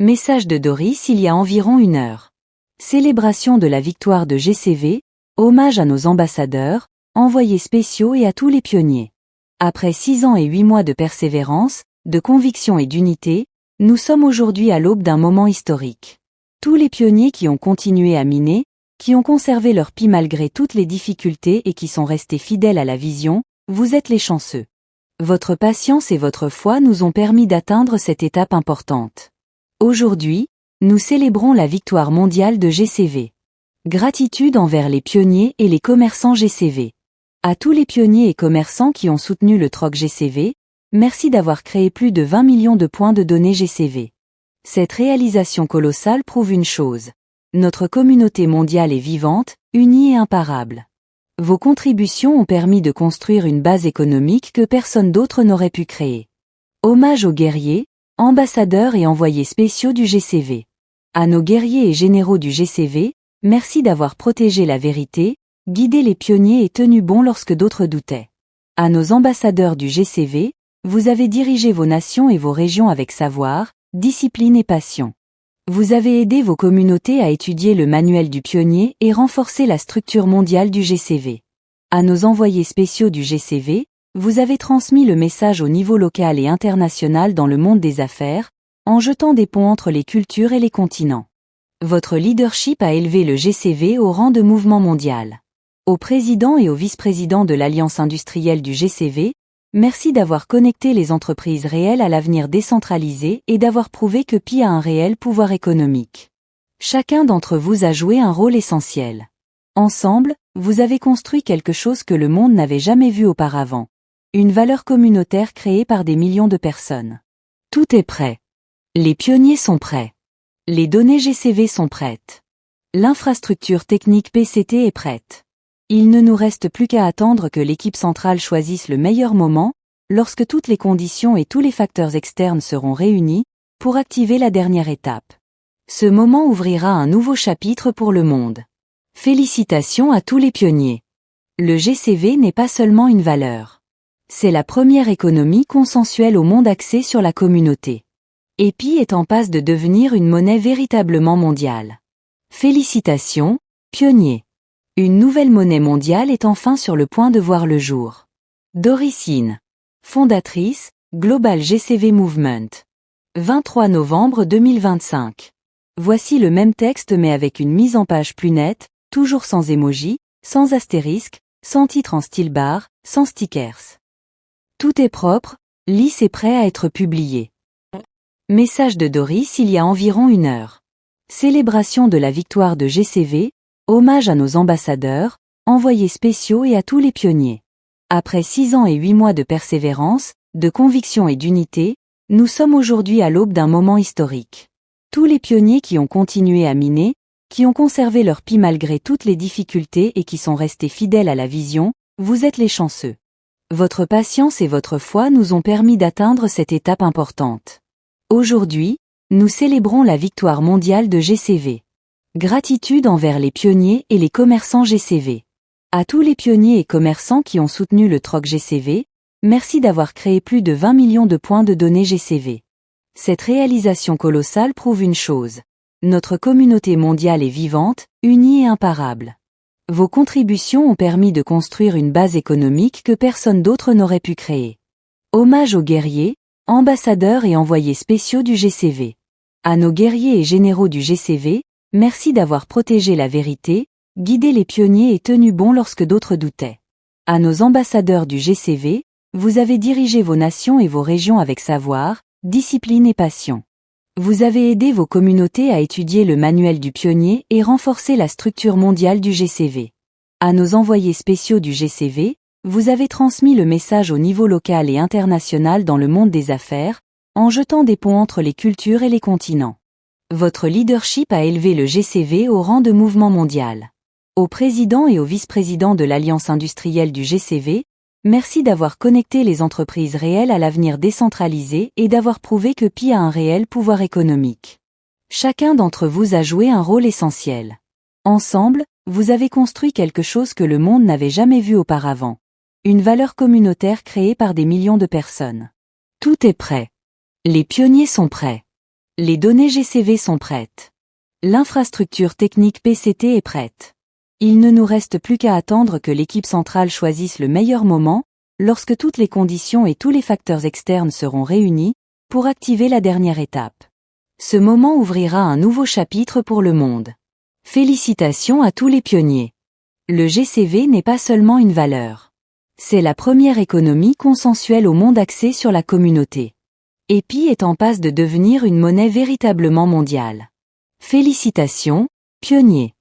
Message de Doris il y a environ 1 heure. Célébration de la victoire de GCV, hommage à nos ambassadeurs, envoyés spéciaux et à tous les pionniers. Après 6 ans et 8 mois de persévérance, de conviction et d'unité, nous sommes aujourd'hui à l'aube d'un moment historique. Tous les pionniers qui ont continué à miner, qui ont conservé leur pie malgré toutes les difficultés et qui sont restés fidèles à la vision, vous êtes les chanceux. Votre patience et votre foi nous ont permis d'atteindre cette étape importante. Aujourd'hui, nous célébrons la victoire mondiale de GCV. Gratitude envers les pionniers et les commerçants GCV. À tous les pionniers et commerçants qui ont soutenu le troc GCV, merci d'avoir créé plus de 20 millions de points de données GCV. Cette réalisation colossale prouve une chose. Notre communauté mondiale est vivante, unie et imparable. Vos contributions ont permis de construire une base économique que personne d'autre n'aurait pu créer. Hommage aux guerriers, ambassadeurs et envoyés spéciaux du GCV. À nos guerriers et généraux du GCV, merci d'avoir protégé la vérité, guidé les pionniers et tenu bon lorsque d'autres doutaient. À nos ambassadeurs du GCV, vous avez dirigé vos nations et vos régions avec savoir, discipline et passion. Vous avez aidé vos communautés à étudier le manuel du pionnier et renforcer la structure mondiale du GCV. À nos envoyés spéciaux du GCV, vous avez transmis le message au niveau local et international dans le monde des affaires, en jetant des ponts entre les cultures et les continents. Votre leadership a élevé le GCV au rang de mouvement mondial. Au président et au vice-président de l'Alliance industrielle du GCV, merci d'avoir connecté les entreprises réelles à l'avenir décentralisé et d'avoir prouvé que Pi a un réel pouvoir économique. Chacun d'entre vous a joué un rôle essentiel. Ensemble, vous avez construit quelque chose que le monde n'avait jamais vu auparavant. Une valeur communautaire créée par des millions de personnes. Tout est prêt. Les pionniers sont prêts. Les données GCV sont prêtes. L'infrastructure technique PCT est prête. Il ne nous reste plus qu'à attendre que l'équipe centrale choisisse le meilleur moment, lorsque toutes les conditions et tous les facteurs externes seront réunis, pour activer la dernière étape. Ce moment ouvrira un nouveau chapitre pour le monde. Félicitations à tous les pionniers. Le GCV n'est pas seulement une valeur. C'est la première économie consensuelle au monde axée sur la communauté. Et Pi est en passe de devenir une monnaie véritablement mondiale. Félicitations, pionniers. Une nouvelle monnaie mondiale est enfin sur le point de voir le jour. Doris Yin, fondatrice, Global GCV Movement. 23 novembre 2025. Voici le même texte mais avec une mise en page plus nette, toujours sans emoji, sans astérisque, sans titre en style bar, sans stickers. Tout est propre, lisse et prêt à être publié. Message de Doris il y a environ 1 heure. Célébration de la victoire de GCV, hommage à nos ambassadeurs, envoyés spéciaux et à tous les pionniers. Après 6 ans et 8 mois de persévérance, de conviction et d'unité, nous sommes aujourd'hui à l'aube d'un moment historique. Tous les pionniers qui ont continué à miner, qui ont conservé leur pie malgré toutes les difficultés et qui sont restés fidèles à la vision, vous êtes les chanceux. Votre patience et votre foi nous ont permis d'atteindre cette étape importante. Aujourd'hui, nous célébrons la victoire mondiale de GCV. Gratitude envers les pionniers et les commerçants GCV. À tous les pionniers et commerçants qui ont soutenu le troc GCV, merci d'avoir créé plus de 20 millions de points de données GCV. Cette réalisation colossale prouve une chose. Notre communauté mondiale est vivante, unie et imparable. Vos contributions ont permis de construire une base économique que personne d'autre n'aurait pu créer. Hommage aux guerriers, ambassadeurs et envoyés spéciaux du GCV. À nos guerriers et généraux du GCV, merci d'avoir protégé la vérité, guidé les pionniers et tenu bon lorsque d'autres doutaient. À nos ambassadeurs du GCV, vous avez dirigé vos nations et vos régions avec savoir, discipline et passion. Vous avez aidé vos communautés à étudier le manuel du pionnier et renforcer la structure mondiale du GCV. À nos envoyés spéciaux du GCV, vous avez transmis le message au niveau local et international dans le monde des affaires, en jetant des ponts entre les cultures et les continents. Votre leadership a élevé le GCV au rang de mouvement mondial. Au président et au vice-président de l'Alliance industrielle du GCV, merci d'avoir connecté les entreprises réelles à l'avenir décentralisé et d'avoir prouvé que Pi a un réel pouvoir économique. Chacun d'entre vous a joué un rôle essentiel. Ensemble, vous avez construit quelque chose que le monde n'avait jamais vu auparavant. Une valeur communautaire créée par des millions de personnes. Tout est prêt. Les pionniers sont prêts. Les données GCV sont prêtes. L'infrastructure technique PCT est prête. Il ne nous reste plus qu'à attendre que l'équipe centrale choisisse le meilleur moment, lorsque toutes les conditions et tous les facteurs externes seront réunis, pour activer la dernière étape. Ce moment ouvrira un nouveau chapitre pour le monde. Félicitations à tous les pionniers. Le GCV n'est pas seulement une valeur. C'est la première économie consensuelle au monde axée sur la communauté. EPI est en passe de devenir une monnaie véritablement mondiale. Félicitations, pionniers.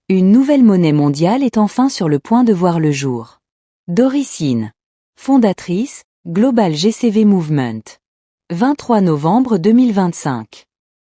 Une nouvelle monnaie mondiale est enfin sur le point de voir le jour. Doris Yin, fondatrice, Global GCV Movement. 23 novembre 2025.